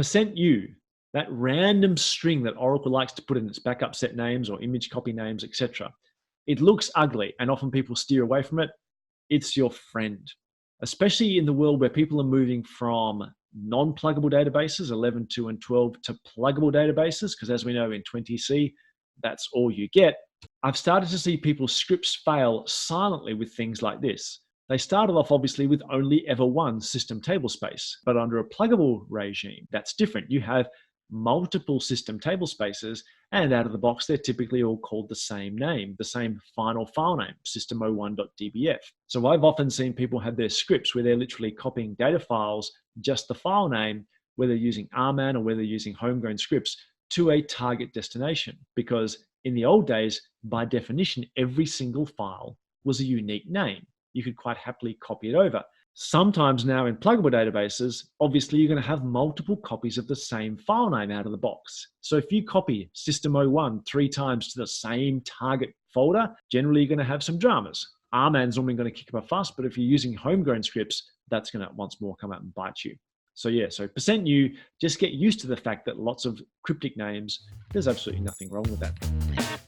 %u, that random string that Oracle likes to put in its backup set names or image copy names, etc. It looks ugly and often people steer away from it. It's your friend, especially in the world where people are moving from non-pluggable databases, 11.2 and 12, to pluggable databases, because as we know in 20C, that's all you get. I've started to see people's scripts fail silently with things like this. They started off obviously with only ever one system table space, but under a pluggable regime, that's different. You have multiple system table spaces, and out of the box, they're typically all called the same name, the same final file name, system01.dbf. So I've often seen people have their scripts where they're literally copying data files, just the file name, whether using RMAN or whether using homegrown scripts, to a target destination. Because in the old days, by definition, every single file was a unique name. You could quite happily copy it over. Sometimes now in pluggable databases, obviously you're going to have multiple copies of the same file name out of the box. So if you copy system01 3 times to the same target folder, generally you're going to have some dramas. RMAN's normally going to kick up a fuss, but if you're using homegrown scripts, that's going to once more come out and bite you. So yeah, so %u, just get used to the fact that lots of cryptic names, there's absolutely nothing wrong with that.